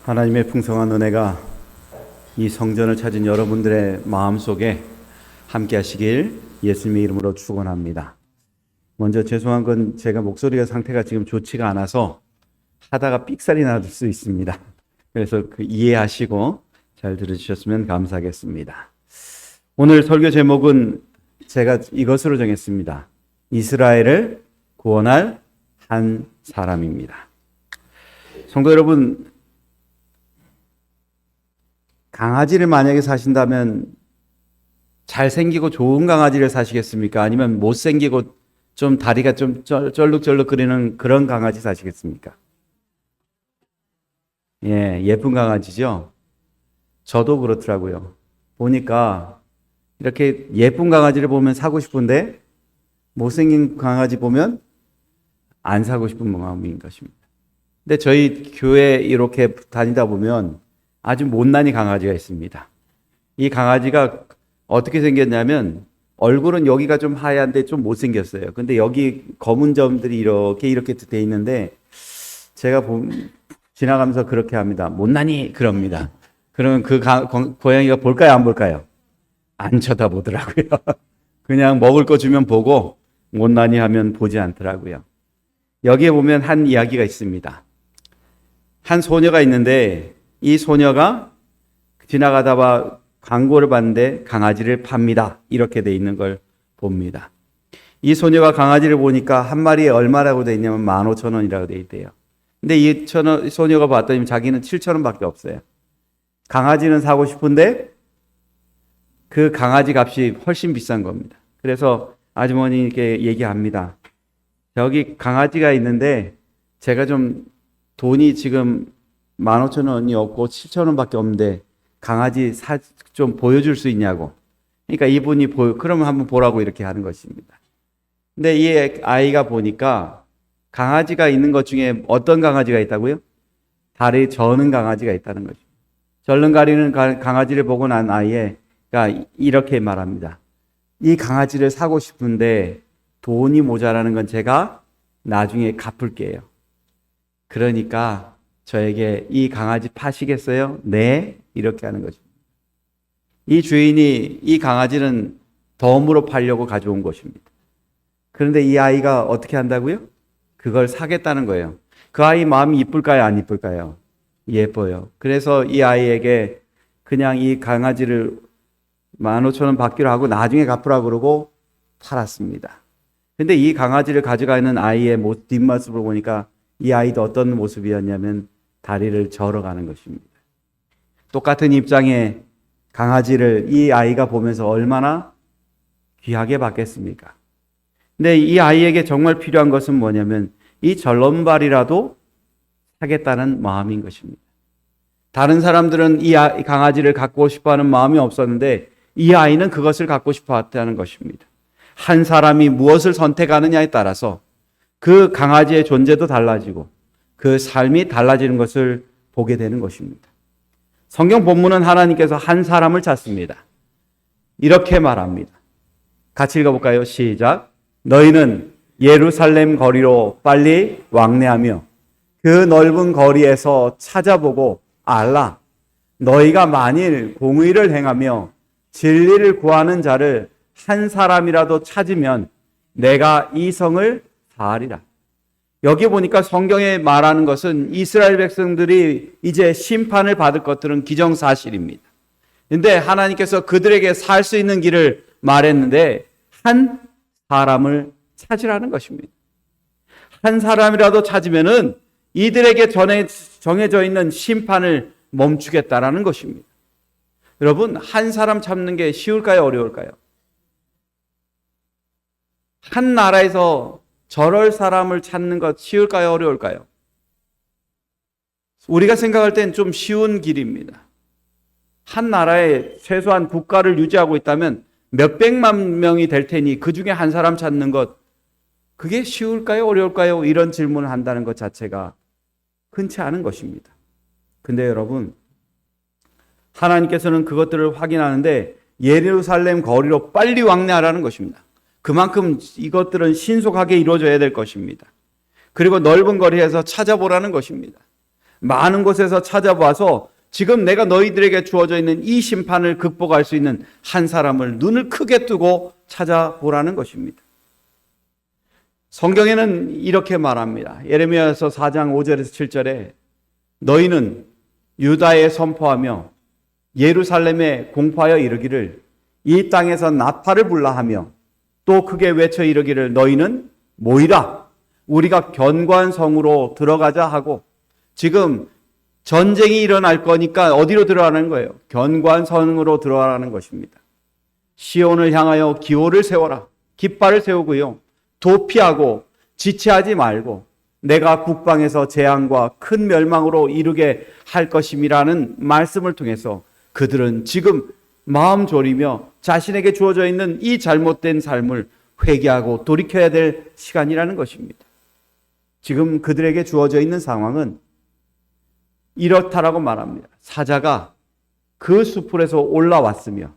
하나님의 풍성한 은혜가 이 성전을 찾은 여러분들의 마음속에 함께 하시길 예수님의 이름으로 축원합니다. 먼저 죄송한 건 제가 목소리가 상태가 지금 좋지가 않아서 하다가 삑살이 날 수 있습니다. 그래서 이해하시고 잘 들어주셨으면 감사하겠습니다. 오늘 설교 제목은 제가 이것으로 정했습니다. 이스라엘을 구원할 한 사람입니다. 성도 여러분, 강아지를 만약에 사신다면 잘생기고 좋은 강아지를 사시겠습니까? 아니면 못생기고 좀 다리가 좀 쩔룩쩔룩거리는 그런 강아지 사시겠습니까? 예쁜 강아지죠? 저도 그렇더라고요. 보니까 이렇게 예쁜 강아지를 보면 사고 싶은데 못생긴 강아지 보면 안 사고 싶은 마음인 것입니다. 근데 저희 교회 이렇게 다니다 보면 아주 못난이 강아지가 있습니다. 이 강아지가 어떻게 생겼냐면 얼굴은 여기가 좀 하얀데 좀 못생겼어요. 근데 여기 검은 점들이 이렇게 돼 있는데 제가 지나가면서 그렇게 합니다. 못난이 그럽니다. 그러면 그 고양이가 볼까요? 안 볼까요? 안 쳐다보더라고요. 그냥 먹을 거 주면 보고 못난이 하면 보지 않더라고요. 여기에 보면 한 이야기가 있습니다. 한 소녀가 있는데 이 소녀가 지나가다가 광고를 봤는데 강아지를 팝니다. 이렇게 돼 있는 걸 봅니다. 이 소녀가 강아지를 보니까 한 마리에 얼마라고 돼 있냐면 15,000원이라고 돼 있대요. 근데 이 소녀가 봤더니 자기는 7,000원밖에 없어요. 강아지는 사고 싶은데 그 강아지 값이 훨씬 비싼 겁니다. 그래서 아주머니께 얘기합니다. 여기 강아지가 있는데 제가 좀 돈이 지금 15,000원이 없고 7,000원밖에 없는데 강아지 좀 보여줄 수 있냐고. 그러니까 이분이 그러면 한번 보라고 이렇게 하는 것입니다. 근데 이 아이가 보니까 강아지가 있는 것 중에 어떤 강아지가 있다고요? 다리 저는 강아지가 있다는 거죠. 절름가리는 강아지를 보고 난 아이가 이렇게 말합니다. 이 강아지를 사고 싶은데 돈이 모자라는 건 제가 나중에 갚을게요. 그러니까 저에게 이 강아지 파시겠어요? 네. 이렇게 하는 거죠. 이 주인이 이 강아지는 덤으로 팔려고 가져온 것입니다. 그런데 이 아이가 어떻게 한다고요? 그걸 사겠다는 거예요. 그 아이 마음이 이쁠까요? 안 이쁠까요? 예뻐요. 그래서 이 아이에게 그냥 이 강아지를 15,000원 받기로 하고 나중에 갚으라고 그러고 팔았습니다. 근데 이 강아지를 가져가는 아이의 뒷모습을 보니까 이 아이도 어떤 모습이었냐면 다리를 절어가는 것입니다. 똑같은 입장의 강아지를 이 아이가 보면서 얼마나 귀하게 받겠습니까? 근데 이 아이에게 정말 필요한 것은 뭐냐면 이 절름발이라도 사겠다는 마음인 것입니다. 다른 사람들은 이 강아지를 갖고 싶어하는 마음이 없었는데 이 아이는 그것을 갖고 싶어했다는 것입니다. 한 사람이 무엇을 선택하느냐에 따라서 그 강아지의 존재도 달라지고 그 삶이 달라지는 것을 보게 되는 것입니다. 성경 본문은 하나님께서 한 사람을 찾습니다. 이렇게 말합니다. 같이 읽어볼까요? 시작. 너희는 예루살렘 거리로 빨리 왕래하며 그 넓은 거리에서 찾아보고 알라. 너희가 만일 공의를 행하며 진리를 구하는 자를 한 사람이라도 찾으면 내가 이 성을 사하리라. 여기 보니까 성경에 말하는 것은 이스라엘 백성들이 이제 심판을 받을 것들은 기정사실입니다. 그런데 하나님께서 그들에게 살 수 있는 길을 말했는데 한 사람을 찾으라는 것입니다. 한 사람이라도 찾으면은 이들에게 정해져 있는 심판을 멈추겠다라는 것입니다. 여러분, 한 사람 찾는 게 쉬울까요? 어려울까요? 한 나라에서 저럴 사람을 찾는 것 쉬울까요? 어려울까요? 우리가 생각할 땐 좀 쉬운 길입니다. 한 나라에 최소한 국가를 유지하고 있다면 몇백만 명이 될 테니 그 중에 한 사람 찾는 것, 그게 쉬울까요? 어려울까요? 이런 질문을 한다는 것 자체가 흔치 않은 것입니다. 근데 여러분, 하나님께서는 그것들을 확인하는데 예루살렘 거리로 빨리 왕래하라는 것입니다. 그만큼 이것들은 신속하게 이루어져야 될 것입니다. 그리고 넓은 거리에서 찾아보라는 것입니다. 많은 곳에서 찾아봐서 지금 내가 너희들에게 주어져 있는 이 심판을 극복할 수 있는 한 사람을 눈을 크게 뜨고 찾아보라는 것입니다. 성경에는 이렇게 말합니다. 예레미야서 4장 5절에서 7절에 너희는 유다에 선포하며 예루살렘에 공포하여 이르기를 이 땅에서 나팔을 불라 하며 또 크게 외쳐 이르기를 너희는 모이라 우리가 견고한 성으로 들어가자 하고, 지금 전쟁이 일어날 거니까 어디로 들어가는 거예요? 견고한 성으로 들어가라는 것입니다. 시온을 향하여 기호를 세워라. 깃발을 세우고요. 도피하고 지체하지 말고 내가 북방에서 재앙과 큰 멸망으로 이르게 할 것임이라는 말씀을 통해서 그들은 지금 마음 졸이며 자신에게 주어져 있는 이 잘못된 삶을 회개하고 돌이켜야 될 시간이라는 것입니다. 지금 그들에게 주어져 있는 상황은 이렇다라고 말합니다. 사자가 그 수풀에서 올라왔으며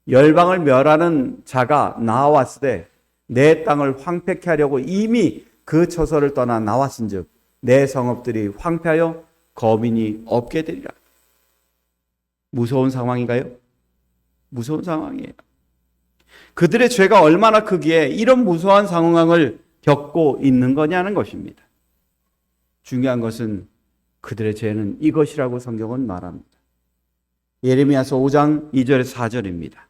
열방을 멸하는 자가 나왔을 때 내 땅을 황폐케 하려고 이미 그 처소를 떠나 나왔은즉 내 성읍들이 황폐하여 거민이 없게 되리라. 무서운 상황인가요? 무서운 상황이에요. 그들의 죄가 얼마나 크기에 이런 무서운 상황을 겪고 있는 거냐는 것입니다. 중요한 것은 그들의 죄는 이것이라고 성경은 말합니다. 예레미야서 5장 2절에서 4절입니다.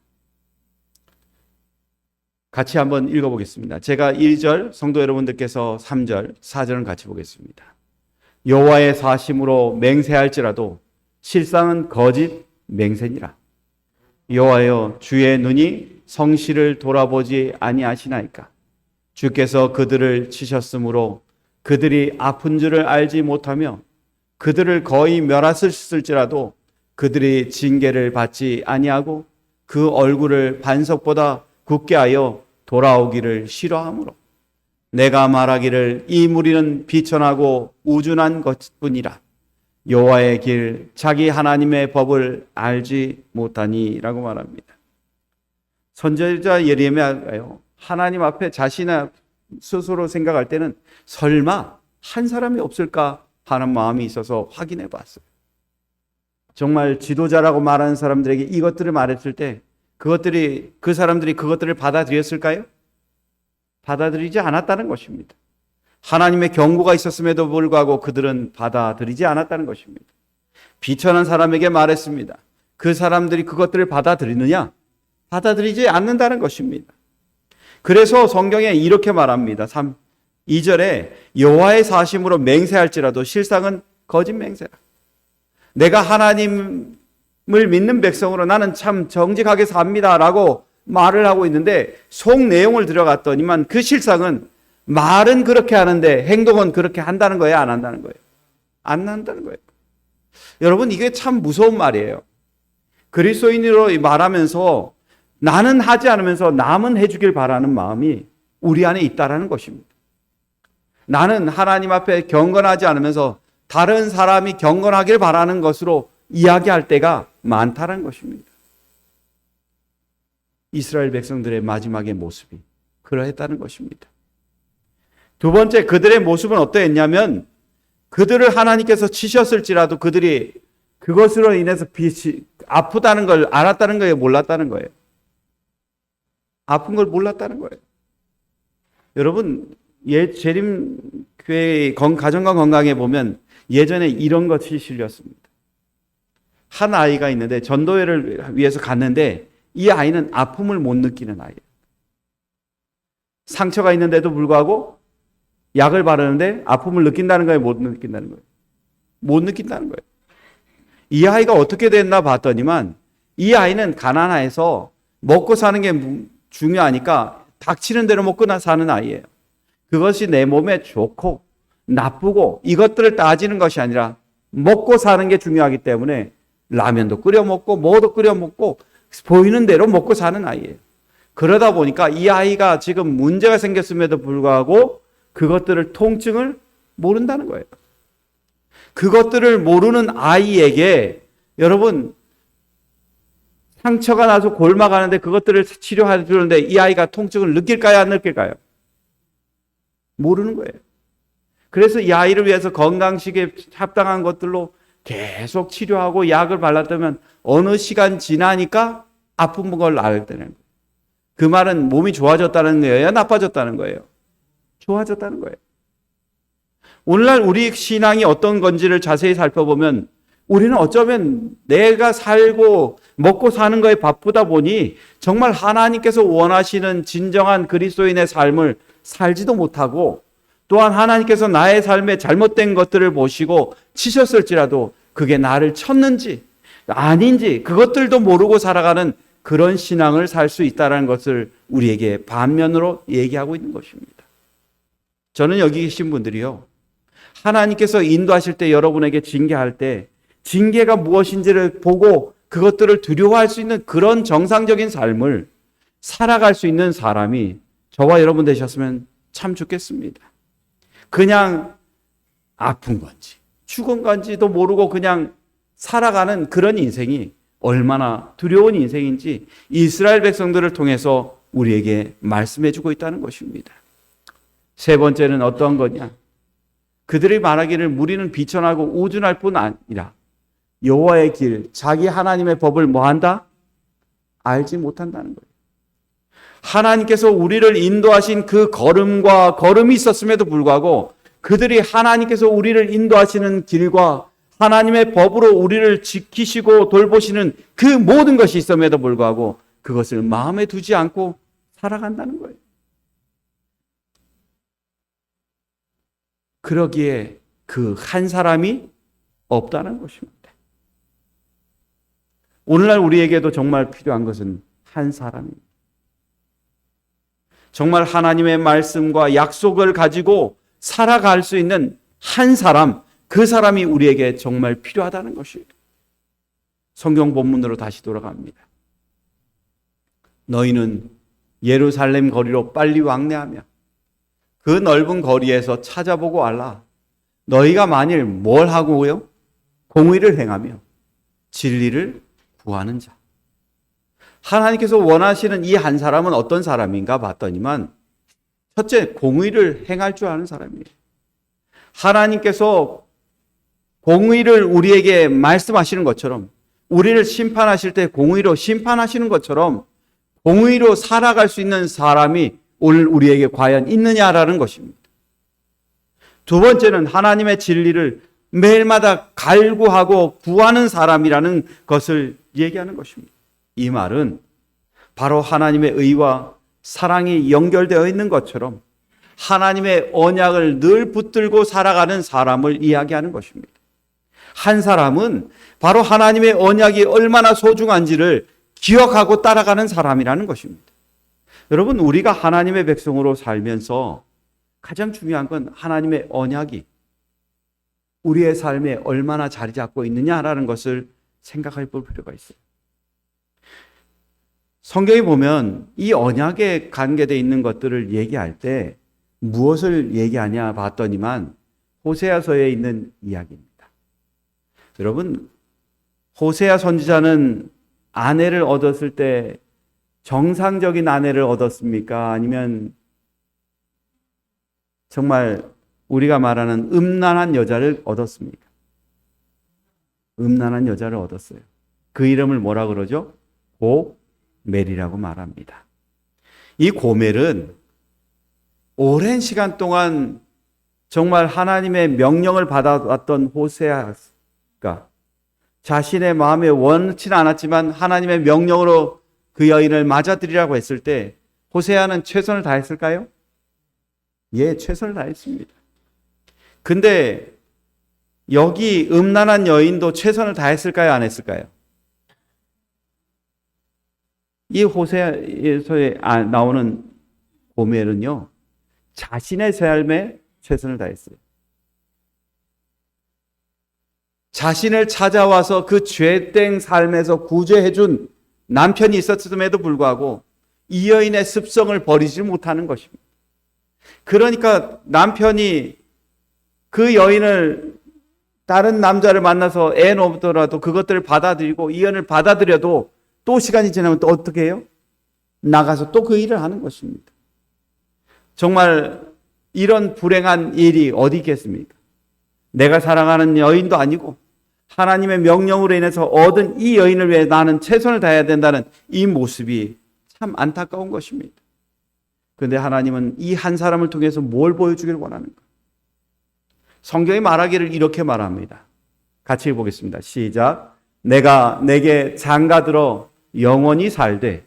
같이 한번 읽어보겠습니다. 제가 1절, 성도 여러분들께서 3절, 4절은 같이 보겠습니다. 여호와의 사심으로 맹세할지라도 실상은 거짓 맹세니라. 여호와여 주의 눈이 성실을 돌아보지 아니하시나이까. 주께서 그들을 치셨으므로 그들이 아픈 줄을 알지 못하며 그들을 거의 멸하셨을지라도 그들이 징계를 받지 아니하고 그 얼굴을 반석보다 굳게 하여 돌아오기를 싫어하므로 내가 말하기를 이 무리는 비천하고 우준한 것뿐이라. 여호와의 길 자기 하나님의 법을 알지 못하니라고 말합니다. 선지자 예레미야가요, 하나님 앞에 자신의 스스로 생각할 때는 설마 한 사람이 없을까 하는 마음이 있어서 확인해 봤어요. 정말 지도자라고 말하는 사람들에게 이것들을 말했을 때 그 사람들이 그것들을 받아들였을까요? 받아들이지 않았다는 것입니다. 하나님의 경고가 있었음에도 불구하고 그들은 받아들이지 않았다는 것입니다. 비천한 사람에게 말했습니다. 그 사람들이 그것들을 받아들이느냐? 받아들이지 않는다는 것입니다. 그래서 성경에 이렇게 말합니다. 2절에 여호와의 사심으로 맹세할지라도 실상은 거짓 맹세라. 내가 하나님을 믿는 백성으로 나는 참 정직하게 삽니다 라고 말을 하고 있는데 속 내용을 들어갔더니만 그 실상은 말은 그렇게 하는데 행동은 그렇게 한다는 거예요? 안 한다는 거예요? 안 한다는 거예요. 여러분, 이게 참 무서운 말이에요. 그리스도인으로 말하면서 나는 하지 않으면서 남은 해주길 바라는 마음이 우리 안에 있다는 것입니다. 나는 하나님 앞에 경건하지 않으면서 다른 사람이 경건하길 바라는 것으로 이야기할 때가 많다는 것입니다. 이스라엘 백성들의 마지막의 모습이 그러했다는 것입니다. 두 번째, 그들의 모습은 어떠했냐면 그들을 하나님께서 치셨을지라도 그들이 그것으로 인해서 아프다는 걸 알았다는 거예요? 몰랐다는 거예요? 아픈 걸 몰랐다는 거예요. 여러분, 재림교회 가정과 건강에 보면 예전에 이런 것이 실렸습니다. 한 아이가 있는데 전도회를 위해서 갔는데 이 아이는 아픔을 못 느끼는 아이예요. 상처가 있는데도 불구하고 약을 바르는데 아픔을 느낀다는 거예요? 못 느낀다는 거예요? 못 느낀다는 거예요. 이 아이가 어떻게 됐나 봤더니만 이 아이는 가난해서 먹고 사는 게 중요하니까 닥치는 대로 먹고 사는 아이예요. 그것이 내 몸에 좋고 나쁘고 이것들을 따지는 것이 아니라 먹고 사는 게 중요하기 때문에 라면도 끓여 먹고 뭐도 끓여 먹고 보이는 대로 먹고 사는 아이예요. 그러다 보니까 이 아이가 지금 문제가 생겼음에도 불구하고 그것들을 통증을 모른다는 거예요. 그것들을 모르는 아이에게 여러분 상처가 나서 골마가는데 그것들을 치료해 주는데 이 아이가 통증을 느낄까요? 안 느낄까요? 모르는 거예요. 그래서 이 아이를 위해서 건강식에 합당한 것들로 계속 치료하고 약을 발랐다면 어느 시간 지나니까 아픈 걸 알게 되는 거예요. 그 말은 몸이 좋아졌다는 거예요? 나빠졌다는 거예요? 좋아졌다는 거예요. 오늘날 우리 신앙이 어떤 건지를 자세히 살펴보면 우리는 어쩌면 내가 살고 먹고 사는 거에 바쁘다 보니 정말 하나님께서 원하시는 진정한 그리스도인의 삶을 살지도 못하고, 또한 하나님께서 나의 삶에 잘못된 것들을 보시고 치셨을지라도 그게 나를 쳤는지 아닌지 그것들도 모르고 살아가는 그런 신앙을 살 수 있다는 것을 우리에게 반면으로 얘기하고 있는 것입니다. 저는 여기 계신 분들이요, 하나님께서 인도하실 때, 여러분에게 징계할 때 징계가 무엇인지를 보고 그것들을 두려워할 수 있는 그런 정상적인 삶을 살아갈 수 있는 사람이 저와 여러분 되셨으면 참 좋겠습니다. 그냥 아픈 건지 죽은 건지도 모르고 그냥 살아가는 그런 인생이 얼마나 두려운 인생인지 이스라엘 백성들을 통해서 우리에게 말씀해 주고 있다는 것입니다. 세 번째는 어떤 거냐? 그들이 말하기를 무리는 비천하고 우둔할 뿐 아니라 여호와의 길, 자기 하나님의 법을 뭐한다? 알지 못한다는 거예요. 하나님께서 우리를 인도하신 그 걸음이 있었음에도 불구하고 그들이 하나님께서 우리를 인도하시는 길과 하나님의 법으로 우리를 지키시고 돌보시는 그 모든 것이 있음에도 불구하고 그것을 마음에 두지 않고 살아간다는 거예요. 그러기에 그 한 사람이 없다는 것입니다. 오늘날 우리에게도 정말 필요한 것은 한 사람입니다. 정말 하나님의 말씀과 약속을 가지고 살아갈 수 있는 한 사람, 그 사람이 우리에게 정말 필요하다는 것이에요. 성경 본문으로 다시 돌아갑니다. 너희는 예루살렘 거리로 빨리 왕래하며 그 넓은 거리에서 찾아보고 알라. 너희가 만일 뭘 하고요? 공의를 행하며 진리를 구하는 자. 하나님께서 원하시는 이 한 사람은 어떤 사람인가 봤더니만 첫째, 공의를 행할 줄 아는 사람이에요. 하나님께서 공의를 우리에게 말씀하시는 것처럼, 우리를 심판하실 때 공의로 심판하시는 것처럼 공의로 살아갈 수 있는 사람이 오늘 우리에게 과연 있느냐라는 것입니다. 두 번째는 하나님의 진리를 매일마다 갈구하고 구하는 사람이라는 것을 얘기하는 것입니다. 이 말은 바로 하나님의 의와 사랑이 연결되어 있는 것처럼 하나님의 언약을 늘 붙들고 살아가는 사람을 이야기하는 것입니다. 한 사람은 바로 하나님의 언약이 얼마나 소중한지를 기억하고 따라가는 사람이라는 것입니다. 여러분, 우리가 하나님의 백성으로 살면서 가장 중요한 건 하나님의 언약이 우리의 삶에 얼마나 자리 잡고 있느냐라는 것을 생각해 볼 필요가 있어요. 성경에 보면 이 언약에 관계되어 있는 것들을 얘기할 때 무엇을 얘기하냐 봤더니만 호세아서에 있는 이야기입니다. 여러분, 호세아 선지자는 아내를 얻었을 때 정상적인 아내를 얻었습니까? 아니면 정말 우리가 말하는 음란한 여자를 얻었습니까? 음란한 여자를 얻었어요. 그 이름을 뭐라 그러죠? 고멜이라고 말합니다. 이 고멜은 오랜 시간 동안 정말 하나님의 명령을 받아왔던 호세아가 자신의 마음에 원치는 않았지만 하나님의 명령으로 그 여인을 맞아들이라고 했을 때 호세아는 최선을 다했을까요? 예, 최선을 다했습니다. 근데 여기 음란한 여인도 최선을 다했을까요? 안 했을까요? 이 호세아서에 나오는 고멜은요, 자신의 삶에 최선을 다했어요. 자신을 찾아와서 그 죄된 삶에서 구제해준 남편이 있었음에도 불구하고 이 여인의 습성을 버리지 못하는 것입니다. 그러니까 남편이 그 여인을 다른 남자를 만나서 애 놓더라도 그것들을 받아들이고 이 여인을 받아들여도 또 시간이 지나면 또 어떻게 해요? 나가서 또 그 일을 하는 것입니다. 정말 이런 불행한 일이 어디 있겠습니까? 내가 사랑하는 여인도 아니고 하나님의 명령으로 인해서 얻은 이 여인을 위해 나는 최선을 다해야 된다는 이 모습이 참 안타까운 것입니다. 그런데 하나님은 이 한 사람을 통해서 뭘 보여주길 원하는가? 성경이 말하기를 이렇게 말합니다. 같이 읽어보겠습니다. 시작. 내가 내게 장가들어 영원히 살되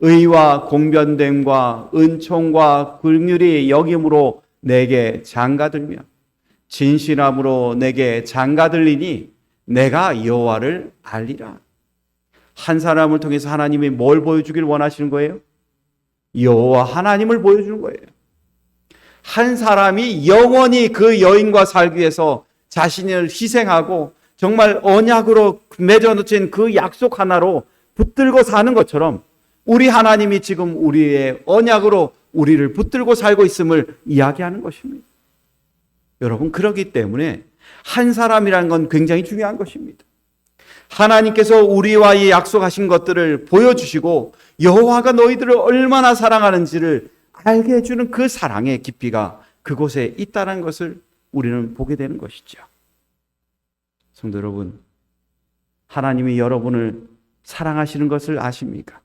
의와 공변됨과 은총과 긍휼이 여김으로 내게 장가들며 진실함으로 내게 장가들리니 내가 여호와를 알리라. 한 사람을 통해서 하나님이 뭘 보여주길 원하시는 거예요? 여호와 하나님을 보여주는 거예요. 한 사람이 영원히 그 여인과 살기 위해서 자신을 희생하고 정말 언약으로 맺어놓친 그 약속 하나로 붙들고 사는 것처럼 우리 하나님이 지금 우리의 언약으로 우리를 붙들고 살고 있음을 이야기하는 것입니다. 여러분, 그렇기 때문에 한 사람이라는 건 굉장히 중요한 것입니다. 하나님께서 우리와 이 약속하신 것들을 보여주시고 여호와가 너희들을 얼마나 사랑하는지를 알게 해주는 그 사랑의 깊이가 그곳에 있다는 것을 우리는 보게 되는 것이죠. 성도 여러분, 하나님이 여러분을 사랑하시는 것을 아십니까?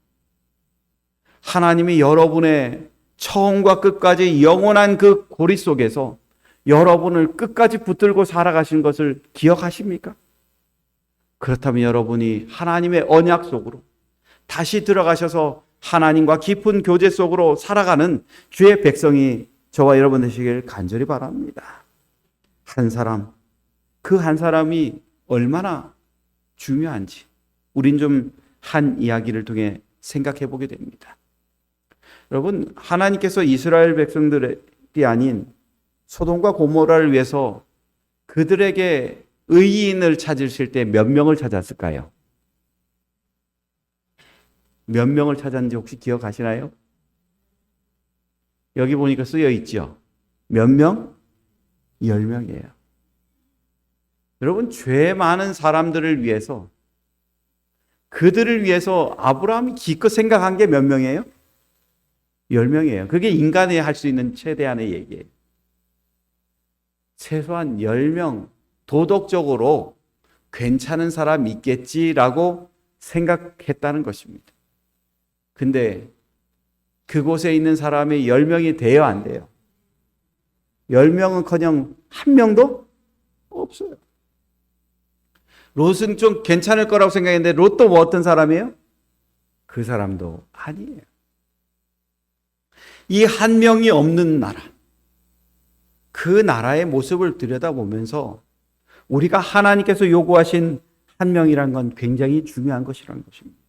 하나님이 여러분의 처음과 끝까지 영원한 그 고리 속에서 여러분을 끝까지 붙들고 살아가신 것을 기억하십니까? 그렇다면 여러분이 하나님의 언약 속으로 다시 들어가셔서 하나님과 깊은 교제 속으로 살아가는 주의 백성이 저와 여러분 되시길 간절히 바랍니다. 한 사람, 그 한 사람이 얼마나 중요한지 우린 좀 한 이야기를 통해 생각해 보게 됩니다. 여러분, 하나님께서 이스라엘 백성들이 아닌 소돔과 고모라를 위해서 그들에게 의인을 찾으실 때 몇 명을 찾았을까요? 몇 명을 찾았는지 혹시 기억하시나요? 여기 보니까 쓰여 있죠. 몇 명? 10명이에요. 여러분, 죄 많은 사람들을 위해서, 그들을 위해서 아브라함이 기껏 생각한 게 몇 명이에요? 10명이에요. 그게 인간이 할 수 있는 최대한의 얘기예요. 최소한 10명, 도덕적으로 괜찮은 사람 있겠지라고 생각했다는 것입니다. 근데 그곳에 있는 사람이 10명이 돼요, 안 돼요? 10명은커녕 한 명도 없어요. 롯은 좀 괜찮을 거라고 생각했는데 롯도 뭐 어떤 사람이에요? 그 사람도 아니에요. 이 한 명이 없는 나라, 그 나라의 모습을 들여다보면서 우리가 하나님께서 요구하신 한 명이란 건 굉장히 중요한 것이라는 것입니다.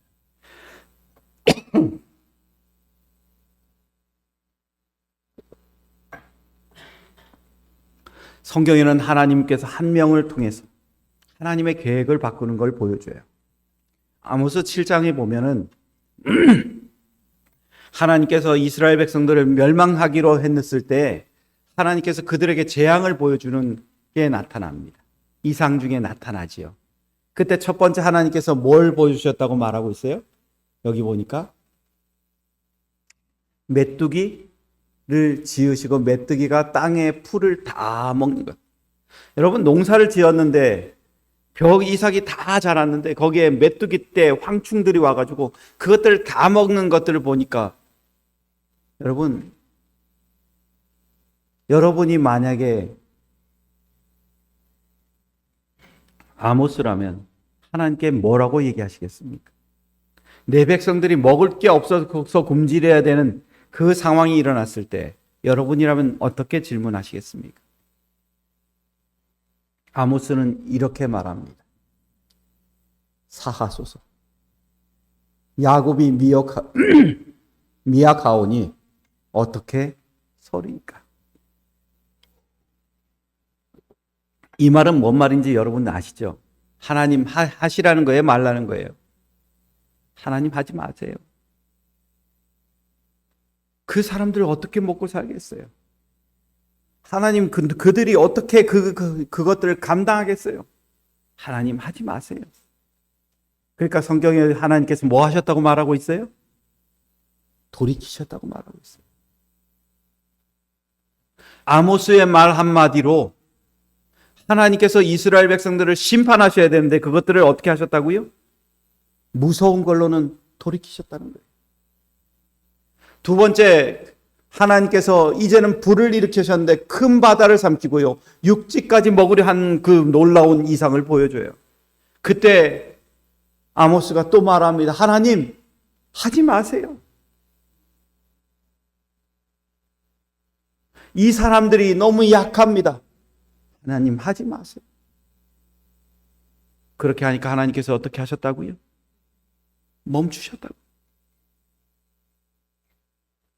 성경에는 하나님께서 한 명을 통해서 하나님의 계획을 바꾸는 걸 보여줘요. 아모스 7장에 보면은 하나님께서 이스라엘 백성들을 멸망하기로 했을 때 하나님께서 그들에게 재앙을 보여주는 게 나타납니다. 이상 중에 나타나지요. 그때 첫 번째 하나님께서 뭘 보여주셨다고 말하고 있어요? 여기 보니까 메뚜기를 지으시고 메뚜기가 땅의 풀을 다 먹는 것. 여러분, 농사를 지었는데 벽 이삭이 다 자랐는데 거기에 메뚜기 떼 황충들이 와가지고 그것들을 다 먹는 것들을 보니까 여러분이 만약에 아모스라면 하나님께 뭐라고 얘기하시겠습니까? 내 백성들이 먹을 게 없어서 굶주려야 되는 그 상황이 일어났을 때 여러분이라면 어떻게 질문하시겠습니까? 아모스는 이렇게 말합니다. 사하소서. 야곱이 미약하오니 어떻게 서리이까? 이 말은 뭔 말인지 여러분 아시죠? 하나님 하시라는 거예요? 말라는 거예요? 하나님 하지 마세요. 그 사람들 어떻게 먹고 살겠어요? 하나님 그들이 어떻게 그것들을 감당하겠어요? 하나님 하지 마세요. 그러니까 성경에 하나님께서 뭐 하셨다고 말하고 있어요? 돌이키셨다고 말하고 있어요. 아모스의 말 한마디로 하나님께서 이스라엘 백성들을 심판하셔야 되는데 그것들을 어떻게 하셨다고요? 무서운 걸로는 돌이키셨다는 거예요. 두 번째, 하나님께서 이제는 불을 일으키셨는데 큰 바다를 삼키고요, 육지까지 먹으려 한 그 놀라운 이상을 보여줘요. 그때 아모스가 또 말합니다. 하나님, 하지 마세요. 이 사람들이 너무 약합니다. 하나님, 하지 마세요. 그렇게 하니까 하나님께서 어떻게 하셨다고요? 멈추셨다고.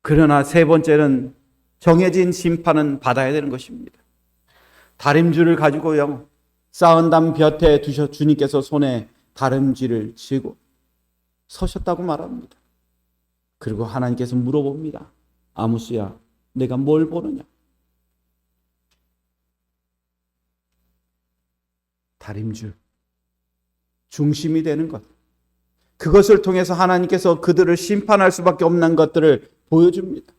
그러나 세 번째는 정해진 심판은 받아야 되는 것입니다. 다림줄을 가지고요, 쌓은 담 볕에 두셔 주님께서 손에 다림줄을 쥐고 서셨다고 말합니다. 그리고 하나님께서 물어봅니다. 아모스야, 내가 뭘 보느냐? 다림줄, 중심이 되는 것. 그것을 통해서 하나님께서 그들을 심판할 수밖에 없는 것들을 보여줍니다.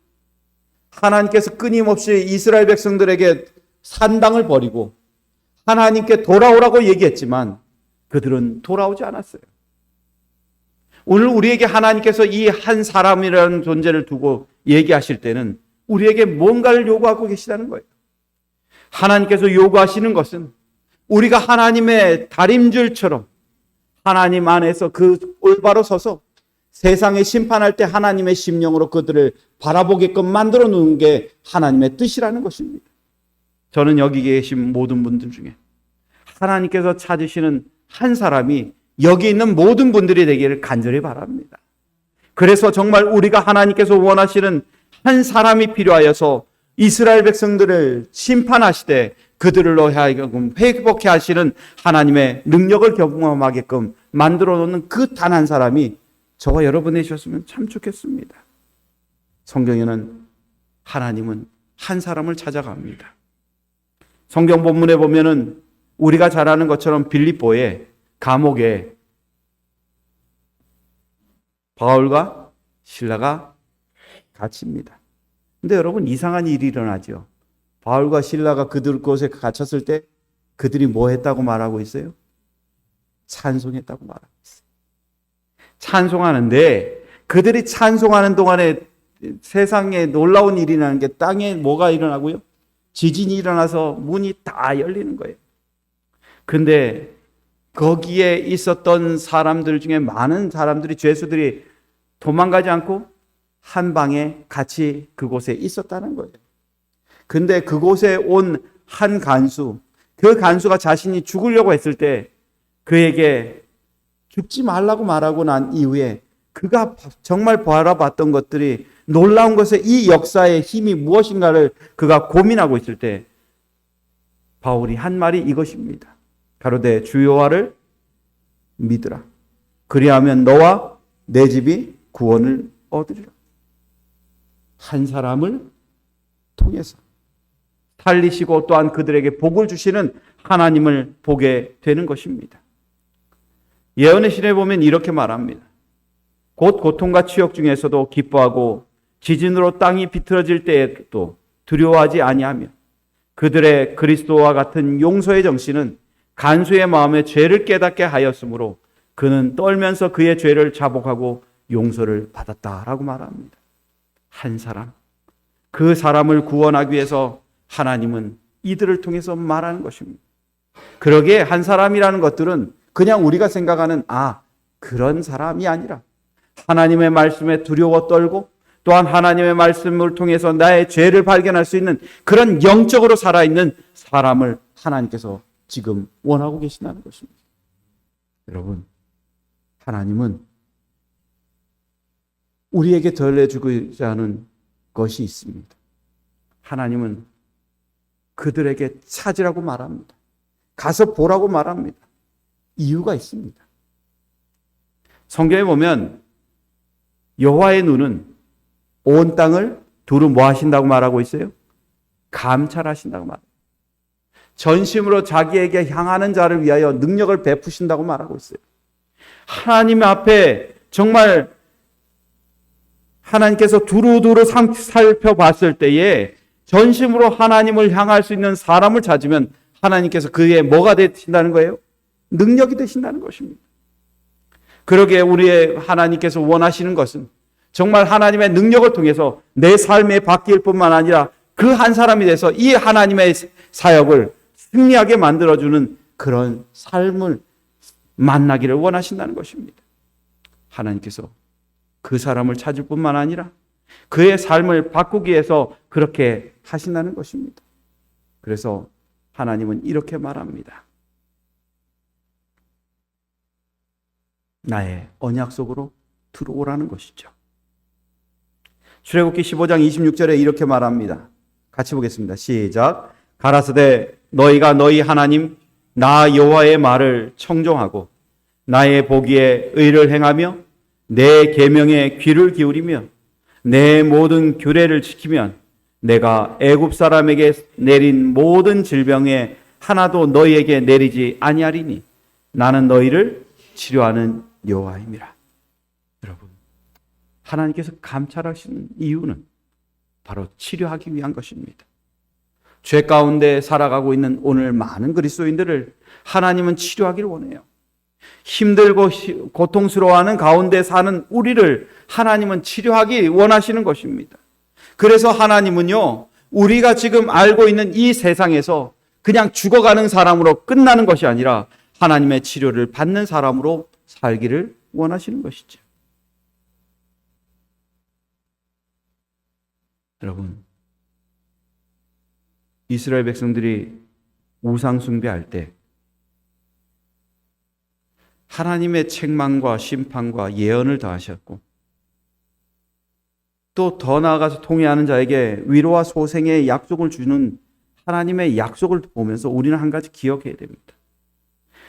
하나님께서 끊임없이 이스라엘 백성들에게 산당을 버리고 하나님께 돌아오라고 얘기했지만 그들은 돌아오지 않았어요. 오늘 우리에게 하나님께서 이 한 사람이라는 존재를 두고 얘기하실 때는 우리에게 뭔가를 요구하고 계시다는 거예요. 하나님께서 요구하시는 것은 우리가 하나님의 다림줄처럼 하나님 안에서 그 올바로 서서 세상에 심판할 때 하나님의 심령으로 그들을 바라보게끔 만들어 놓은 게 하나님의 뜻이라는 것입니다. 저는 여기 계신 모든 분들 중에 하나님께서 찾으시는 한 사람이 여기 있는 모든 분들이 되기를 간절히 바랍니다. 그래서 정말 우리가 하나님께서 원하시는 한 사람이 필요하여서 이스라엘 백성들을 심판하시되 그들로 하여금 회복해 하시는 하나님의 능력을 경험하게끔 만들어 놓는 그 단 한 사람이 저와 여러분이 되셨으면 참 좋겠습니다. 성경에는 하나님은 한 사람을 찾아갑니다. 성경 본문에 보면은 우리가 잘 아는 것처럼 빌립보의 감옥에 바울과 실라가 갇힙니다. 근데 여러분, 이상한 일이 일어나죠. 바울과 실라가 그들 곳에 갇혔을 때 그들이 뭐 했다고 말하고 있어요? 찬송했다고 말하고 있어요. 찬송하는데 그들이 찬송하는 동안에 세상에 놀라운 일이 나는 게 땅에 뭐가 일어나고요? 지진이 일어나서 문이 다 열리는 거예요. 근데 거기에 있었던 사람들 중에 많은 사람들이, 죄수들이 도망가지 않고 한 방에 같이 그곳에 있었다는 거예요. 근데 그곳에 온 한 간수, 그 간수가 자신이 죽으려고 했을 때 그에게 죽지 말라고 말하고 난 이후에 그가 정말 바라봤던 것들이, 놀라운 것에 이 역사의 힘이 무엇인가를 그가 고민하고 있을 때 바울이 한 말이 이것입니다. 가로되 주 여호와를 믿으라. 그리하면 너와 내 집이 구원을 얻으리라. 한 사람을 통해서 살리시고 또한 그들에게 복을 주시는 하나님을 보게 되는 것입니다. 예언의 시대에 보면 이렇게 말합니다. 곧 고통과 치욕 중에서도 기뻐하고 지진으로 땅이 비틀어질 때에도 두려워하지 아니하며 그들의 그리스도와 같은 용서의 정신은 간수의 마음에 죄를 깨닫게 하였으므로 그는 떨면서 그의 죄를 자복하고 용서를 받았다라고 말합니다. 한 사람, 그 사람을 구원하기 위해서 하나님은 이들을 통해서 말하는 것입니다. 그러기에 한 사람이라는 것들은 그냥 우리가 생각하는 그런 사람이 아니라 하나님의 말씀에 두려워 떨고 또한 하나님의 말씀을 통해서 나의 죄를 발견할 수 있는 그런 영적으로 살아있는 사람을 하나님께서 지금 원하고 계신다는 것입니다. 여러분, 하나님은 우리에게 전해주고자 하는 것이 있습니다. 하나님은 그들에게 찾으라고 말합니다. 가서 보라고 말합니다. 이유가 있습니다. 성경에 보면 여호와의 눈은 온 땅을 두루 뭐 하신다고 말하고 있어요? 감찰하신다고 말합니다. 전심으로 자기에게 향하는 자를 위하여 능력을 베푸신다고 말하고 있어요. 하나님 앞에 정말 하나님께서 두루두루 살펴봤을 때에 전심으로 하나님을 향할 수 있는 사람을 찾으면 하나님께서 그의 뭐가 되신다는 거예요? 능력이 되신다는 것입니다. 그러기에 우리의 하나님께서 원하시는 것은 정말 하나님의 능력을 통해서 내 삶에 바뀔 뿐만 아니라 그 한 사람이 돼서 이 하나님의 사역을 승리하게 만들어주는 그런 삶을 만나기를 원하신다는 것입니다. 하나님께서 그 사람을 찾을 뿐만 아니라 그의 삶을 바꾸기 위해서 그렇게 하신다는 것입니다. 그래서 하나님은 이렇게 말합니다. 나의 언약 속으로 들어오라는 것이죠. 출애굽기 15장 26절에 이렇게 말합니다. 같이 보겠습니다. 시작. 가라사대 너희가 너희 하나님 나 여호와의 말을 청종하고 나의 보기에 의를 행하며 내 계명에 귀를 기울이며 내 모든 규례를 지키면 내가 애굽 사람에게 내린 모든 질병에 하나도 너희에게 내리지 아니하리니 나는 너희를 치료하는 여호와임이라. 여러분, 하나님께서 감찰하시는 이유는 바로 치료하기 위한 것입니다. 죄 가운데 살아가고 있는 오늘 많은 그리스도인들을 하나님은 치료하기를 원해요. 힘들고 고통스러워하는 가운데 사는 우리를 하나님은 치료하기 원하시는 것입니다. 그래서 하나님은요, 우리가 지금 알고 있는 이 세상에서 그냥 죽어가는 사람으로 끝나는 것이 아니라 하나님의 치료를 받는 사람으로 살기를 원하시는 것이죠. 여러분, 이스라엘 백성들이 우상 숭배할 때 하나님의 책망과 심판과 예언을 더하셨고 또 더 나아가서 통회하는 자에게 위로와 소생의 약속을 주는 하나님의 약속을 보면서 우리는 한 가지 기억해야 됩니다.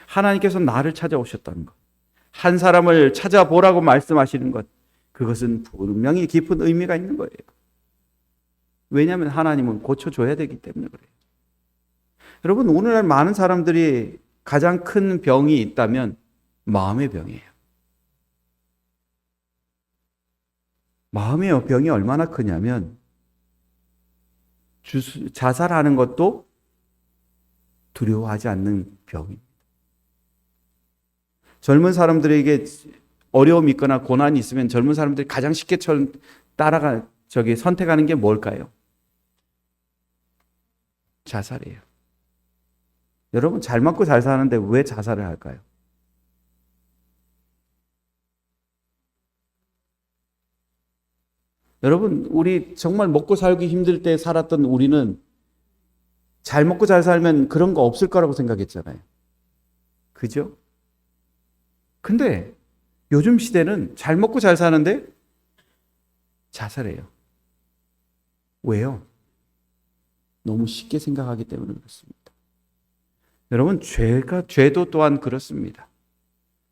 하나님께서 나를 찾아오셨다는 것, 한 사람을 찾아보라고 말씀하시는 것, 그것은 분명히 깊은 의미가 있는 거예요. 왜냐하면 하나님은 고쳐줘야 되기 때문에 그래요. 여러분, 오늘날 많은 사람들이 가장 큰 병이 있다면 마음의 병이에요. 마음의 병이 얼마나 크냐면 자살하는 것도 두려워하지 않는 병입니다. 젊은 사람들에게 어려움이 있거나 고난이 있으면 젊은 사람들이 가장 쉽게 선택하는 게 뭘까요? 자살이에요. 여러분, 잘 먹고 잘 사는데 왜 자살을 할까요? 여러분, 우리 정말 먹고 살기 힘들 때 살았던 우리는 잘 먹고 잘 살면 그런 거 없을 거라고 생각했잖아요. 그죠? 근데 요즘 시대는 잘 먹고 잘 사는데 자살해요. 왜요? 너무 쉽게 생각하기 때문에 그렇습니다. 여러분, 죄도 또한 그렇습니다.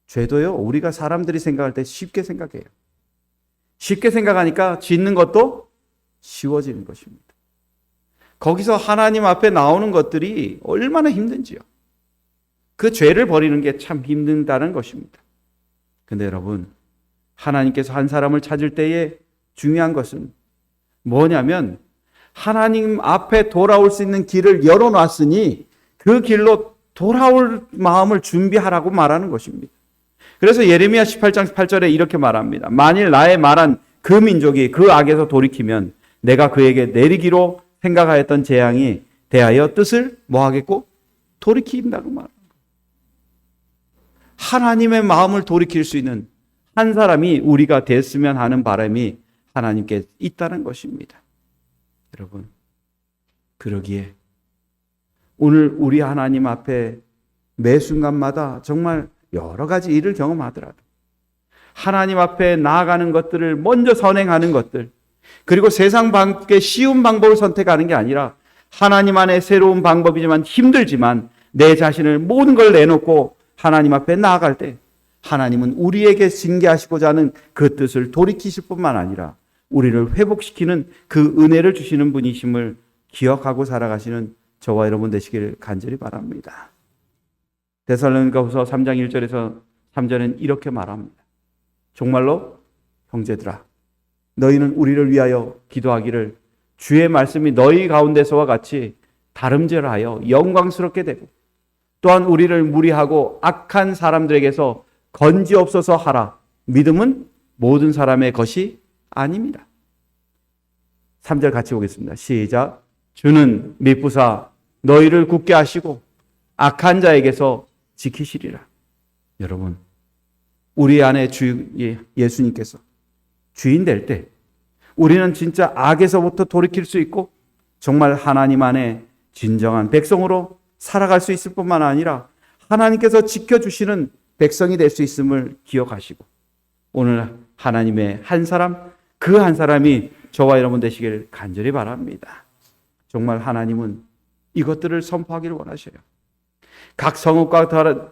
죄도요, 우리가 사람들이 생각할 때 쉽게 생각해요. 쉽게 생각하니까 짓는 것도 쉬워지는 것입니다. 거기서 하나님 앞에 나오는 것들이 얼마나 힘든지요. 그 죄를 버리는 게 참 힘든다는 것입니다. 근데 여러분, 하나님께서 한 사람을 찾을 때에 중요한 것은 뭐냐면 하나님 앞에 돌아올 수 있는 길을 열어놨으니 그 길로 돌아올 마음을 준비하라고 말하는 것입니다. 그래서 예레미야 18장 8절에 이렇게 말합니다. 만일 나의 말한 그 민족이 그 악에서 돌이키면 내가 그에게 내리기로 생각하였던 재앙이 대하여 뜻을 뭐하겠고? 돌이킨다고 말합니다. 하나님의 마음을 돌이킬 수 있는 한 사람이 우리가 됐으면 하는 바람이 하나님께 있다는 것입니다. 여러분, 그러기에 오늘 우리 하나님 앞에 매 순간마다 정말 여러 가지 일을 경험하더라도 하나님 앞에 나아가는 것들을 먼저 선행하는 것들, 그리고 세상 방법의 쉬운 방법을 선택하는 게 아니라 하나님 안에 새로운 방법이지만 힘들지만 내 자신을 모든 걸 내놓고 하나님 앞에 나아갈 때 하나님은 우리에게 징계하시고자 하는 그 뜻을 돌이키실 뿐만 아니라 우리를 회복시키는 그 은혜를 주시는 분이심을 기억하고 살아가시는 저와 여러분 되시기를 간절히 바랍니다. 데살로니가후서 3장 1절에서 3절은 이렇게 말합니다. 정말로 형제들아, 너희는 우리를 위하여 기도하기를 주의 말씀이 너희 가운데서와 같이 다름질하여 영광스럽게 되고 또한 우리를 무리하고 악한 사람들에게서 건지옵소서 하라. 믿음은 모든 사람의 것이 아닙니다. 3절 같이 보겠습니다. 시작. 주는 미쁘사 너희를 굳게 하시고 악한 자에게서 지키시리라. 여러분, 우리 안에 주 예수님께서 주인 될 때 우리는 진짜 악에서부터 돌이킬 수 있고 정말 하나님 안에 진정한 백성으로 살아갈 수 있을 뿐만 아니라 하나님께서 지켜주시는 백성이 될 수 있음을 기억하시고 오늘 하나님의 한 사람, 그 한 사람이 저와 여러분 되시길 간절히 바랍니다. 정말 하나님은 이것들을 선포하기를 원하셔요. 각 성읍과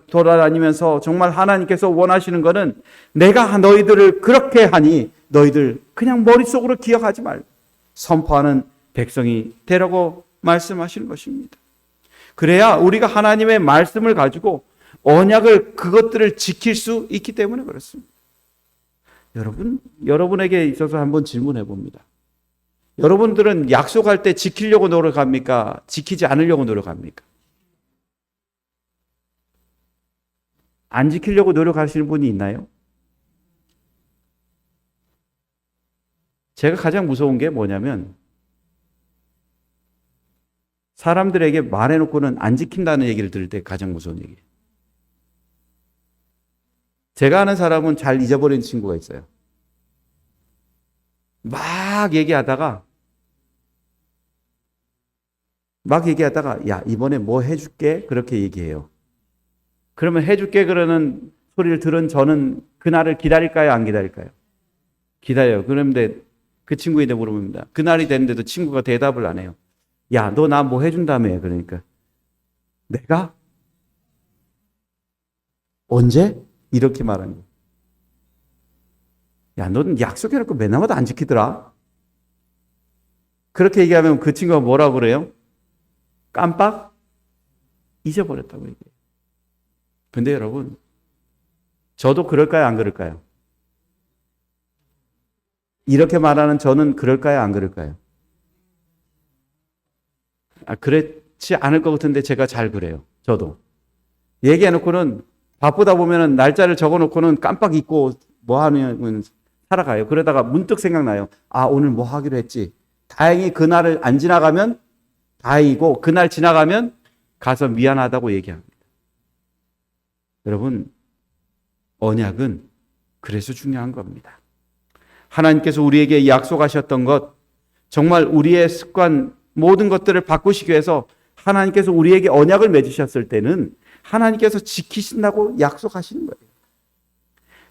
돌아다니면서 정말 하나님께서 원하시는 것은 내가 너희들을 그렇게 하니 너희들 그냥 머릿속으로 기억하지 말고 선포하는 백성이 되라고 말씀하시는 것입니다. 그래야 우리가 하나님의 말씀을 가지고 언약을 그것들을 지킬 수 있기 때문에 그렇습니다. 여러분에게 있어서 한번 질문해 봅니다. 여러분들은 약속할 때 지키려고 노력합니까? 지키지 않으려고 노력합니까? 안 지키려고 노력하시는 분이 있나요? 제가 가장 무서운 게 뭐냐면 사람들에게 말해놓고는 안 지킨다는 얘기를 들을 때 가장 무서운 얘기예요. 제가 아는 사람은 잘 잊어버린 친구가 있어요. 막 얘기하다가 야 이번에 뭐 해줄게 그렇게 얘기해요. 그러면 해줄게 그러는 소리를 들은 저는 그날을 기다릴까요? 안 기다릴까요? 기다려요. 그런데 그 친구한테 물어봅니다. 그날이 됐는데도 친구가 대답을 안 해요. 야, 너 나 뭐 해준다며. 그러니까 내가? 언제? 이렇게 말하는 거예요. 야, 너는 약속해놓고 맨날마다 안 지키더라. 그렇게 얘기하면 그 친구가 뭐라고 그래요? 깜빡 잊어버렸다고 얘기해요. 근데 여러분, 저도 그럴까요? 안 그럴까요? 이렇게 말하는 저는 그럴까요? 안 그럴까요? 그렇지 않을 것 같은데 제가 잘 그래요. 저도. 얘기해놓고는 바쁘다 보면은 날짜를 적어놓고는 깜빡 잊고 뭐 하면 살아가요. 그러다가 문득 생각나요. 아, 오늘 뭐 하기로 했지. 다행히 그날을 안 지나가면 다행이고 그날 지나가면 가서 미안하다고 얘기합니다. 여러분, 언약은 그래서 중요한 겁니다. 하나님께서 우리에게 약속하셨던 것, 정말 우리의 습관, 모든 것들을 바꾸시기 위해서 하나님께서 우리에게 언약을 맺으셨을 때는 하나님께서 지키신다고 약속하시는 거예요.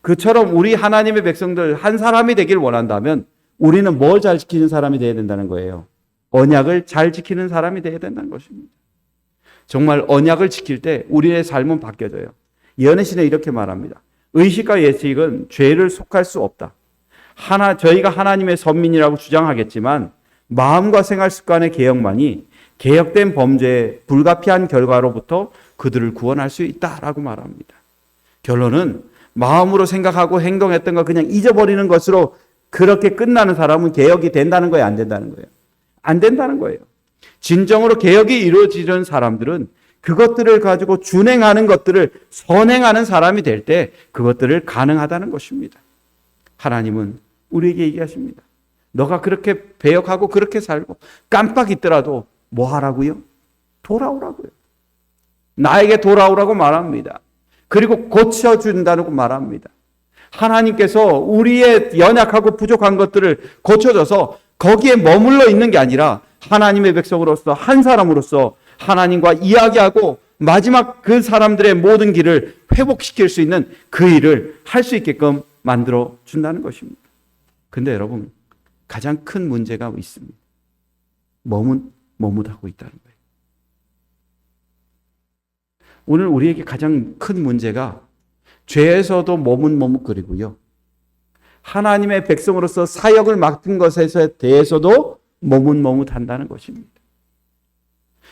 그처럼 우리 하나님의 백성들 한 사람이 되길 원한다면 우리는 뭘 잘 지키는 사람이 되어야 된다는 거예요. 언약을 잘 지키는 사람이 되어야 된다는 것입니다. 정말 언약을 지킬 때 우리의 삶은 바뀌어져요. 예언의 이렇게 말합니다. 의식과 예식은 죄를 속할 수 없다. 저희가 하나님의 선민이라고 주장하겠지만 마음과 생활 습관의 개혁만이 개혁된 범죄의 불가피한 결과로부터 그들을 구원할 수 있다라고 말합니다. 결론은 마음으로 생각하고 행동했던 거 그냥 잊어버리는 것으로 그렇게 끝나는 사람은 개혁이 된다는 거예요? 안 된다는 거예요? 안 된다는 거예요. 진정으로 개혁이 이루어지는 사람들은 그것들을 가지고 준행하는 것들을 선행하는 사람이 될 때 그것들을 가능하다는 것입니다. 하나님은 우리에게 얘기하십니다. 너가 그렇게 배역하고 그렇게 살고 깜빡 있더라도 뭐 하라고요? 돌아오라고요. 나에게 돌아오라고 말합니다. 그리고 고쳐준다고 말합니다. 하나님께서 우리의 연약하고 부족한 것들을 고쳐줘서 거기에 머물러 있는 게 아니라 하나님의 백성으로서 한 사람으로서 하나님과 이야기하고 마지막 그 사람들의 모든 길을 회복시킬 수 있는 그 일을 할 수 있게끔 만들어 준다는 것입니다. 근데 여러분, 가장 큰 문제가 있습니다. 머뭇하고 있다는 거예요. 오늘 우리에게 가장 큰 문제가 죄에서도 머뭇거리고요. 하나님의 백성으로서 사역을 맡은 것에 대해서도 머뭇한다는 것입니다.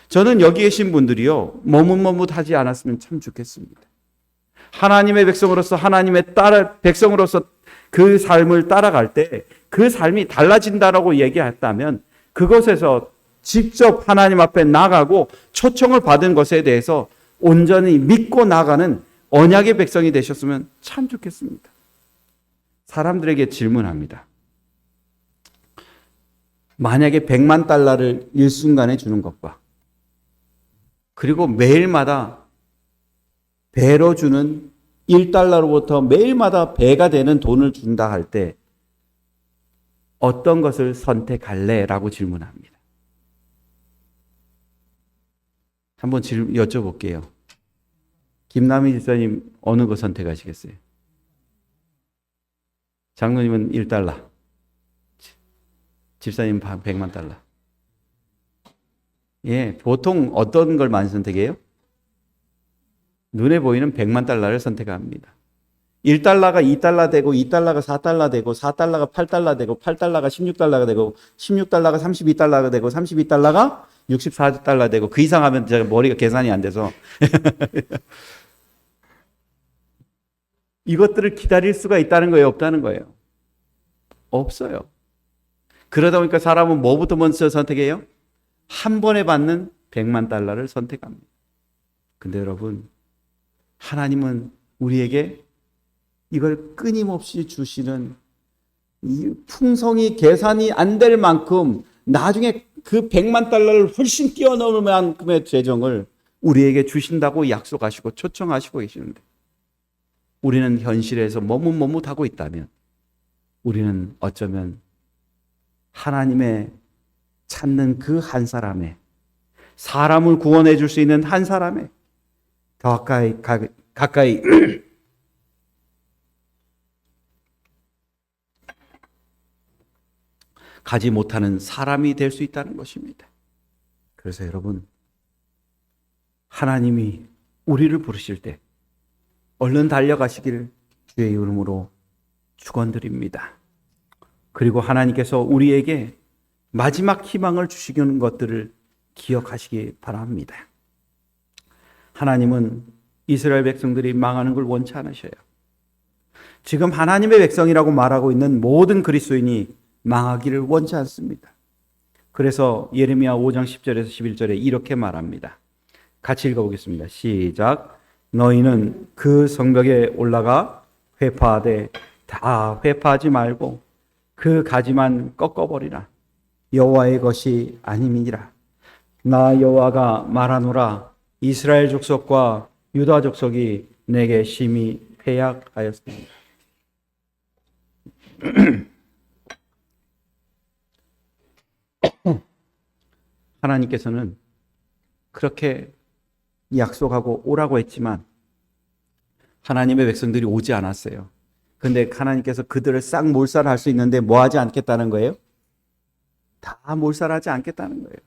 저는 여기 계신 분들이요, 머뭇하지 않았으면 참 좋겠습니다. 하나님의 백성으로서 백성으로서 그 삶을 따라갈 때 그 삶이 달라진다라고 얘기했다면 그것에서 직접 하나님 앞에 나가고 초청을 받은 것에 대해서 온전히 믿고 나가는 언약의 백성이 되셨으면 참 좋겠습니다. 사람들에게 질문합니다. 만약에 100만 달러를 일순간에 주는 것과 그리고 매일마다 배로 주는 1달러로부터 매일마다 배가 되는 돈을 준다 할 때 어떤 것을 선택할래? 라고 질문합니다. 한번 여쭤볼게요. 김남희 집사님 어느 거 선택하시겠어요? 장로님은 1달러. 집사님 100만 달러. 예, 보통 어떤 걸 많이 선택해요? 눈에 보이는 100만 달러를 선택합니다. 1달러가 2달러 되고 2달러가 4달러 되고 4달러가 8달러 되고 8달러가 16달러가 되고 16달러가 32달러가 되고 32달러가 64달러 되고 그 이상 하면 제가 머리가 계산이 안 돼서 이것들을 기다릴 수가 있다는 거예요? 없다는 거예요? 없어요. 그러다 보니까 사람은 뭐부터 먼저 선택해요? 한 번에 받는 100만 달러를 선택합니다. 근데 여러분, 하나님은 우리에게 이걸 끊임없이 주시는 이 풍성이 계산이 안 될 만큼 나중에 그 100만 달러를 훨씬 뛰어넘을 만큼의 재정을 우리에게 주신다고 약속하시고 초청하시고 계시는데 우리는 현실에서 머뭇머뭇하고 있다면 우리는 어쩌면 하나님의 찾는 그 한 사람의 사람을 구원해 줄 수 있는 한 사람의 더 가까이 가지 못하는 사람이 될 수 있다는 것입니다. 그래서 여러분, 하나님이 우리를 부르실 때 얼른 달려가시기를 주의 이름으로 축원드립니다. 그리고 하나님께서 우리에게 마지막 희망을 주시는 것들을 기억하시기 바랍니다. 하나님은 이스라엘 백성들이 망하는 걸 원치 않으셔요. 지금 하나님의 백성이라고 말하고 있는 모든 그리스도인이 망하기를 원치 않습니다. 그래서 예레미야 5장 10절에서 11절에 이렇게 말합니다. 같이 읽어보겠습니다. 시작. 너희는 그 성벽에 올라가 회파하되 다 회파하지 말고 그 가지만 꺾어버리라. 여호와의 것이 아님이니라. 나 여호와가 말하노라. 이스라엘 족속과 유다 족속이 내게 심히 패약하였습니다. 하나님께서는 그렇게 약속하고 오라고 했지만 하나님의 백성들이 오지 않았어요. 근데 하나님께서 그들을 싹 몰살할 수 있는데 뭐 하지 않겠다는 거예요? 다 몰살하지 않겠다는 거예요.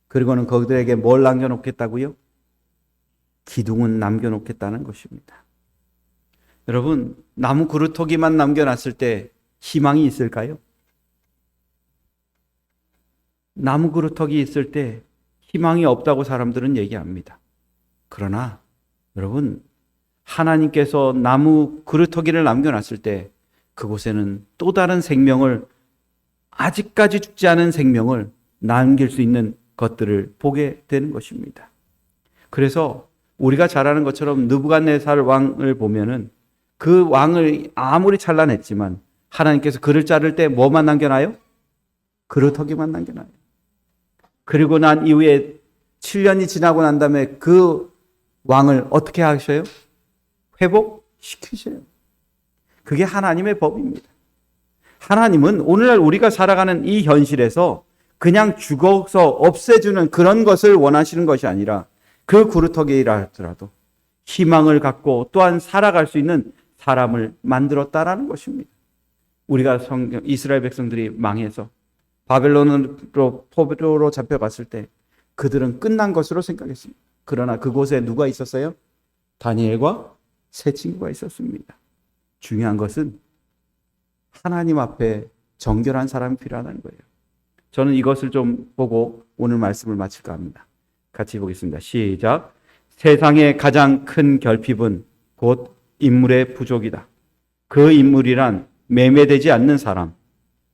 그리고는 그들에게 뭘 남겨놓겠다고요? 기둥은 남겨놓겠다는 것입니다. 여러분, 나무 그루터기만 남겨놨을 때 희망이 있을까요? 나무 그루터기 있을 때 희망이 없다고 사람들은 얘기합니다. 그러나 여러분, 하나님께서 나무 그루터기를 남겨놨을 때 그곳에는 또 다른 생명을, 아직까지 죽지 않은 생명을 남길 수 있는 것들을 보게 되는 것입니다. 그래서 우리가 잘 아는 것처럼 느부갓네살 왕을 보면은 그 왕을 아무리 찬란했지만 하나님께서 그를 자를 때 뭐만 남겨놔요? 그루터기만 남겨놔요. 그리고 난 이후에 7년이 지나고 난 다음에 그 왕을 어떻게 하셔요? 회복시키셔요. 그게 하나님의 법입니다. 하나님은 오늘날 우리가 살아가는 이 현실에서 그냥 죽어서 없애주는 그런 것을 원하시는 것이 아니라 그 그루터기라 할지라도 희망을 갖고 또한 살아갈 수 있는 사람을 만들었다라는 것입니다. 우리가 이스라엘 백성들이 망해서 바벨론으로 포로로 잡혀갔을 때 그들은 끝난 것으로 생각했습니다. 그러나 그곳에 누가 있었어요? 다니엘과 세 친구가 있었습니다. 중요한 것은 하나님 앞에 정결한 사람이 필요하다는 거예요. 저는 이것을 좀 보고 오늘 말씀을 마칠까 합니다. 같이 보겠습니다. 시작. 세상의 가장 큰 결핍은 곧 인물의 부족이다. 그 인물이란 매매되지 않는 사람,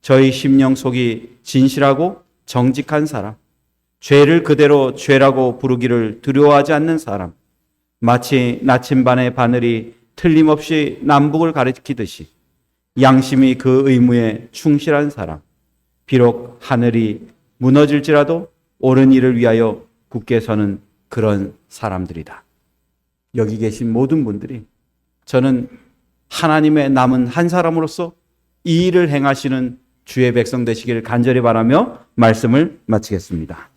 저희 심령 속이 진실하고 정직한 사람, 죄를 그대로 죄라고 부르기를 두려워하지 않는 사람, 마치 나침반의 바늘이 틀림없이 남북을 가리키듯이 양심이 그 의무에 충실한 사람, 비록 하늘이 무너질지라도 옳은 일을 위하여 굳게 서는 그런 사람들이다. 여기 계신 모든 분들이 저는 하나님의 남은 한 사람으로서 이 일을 행하시는 주의 백성 되시기를 간절히 바라며 말씀을 마치겠습니다.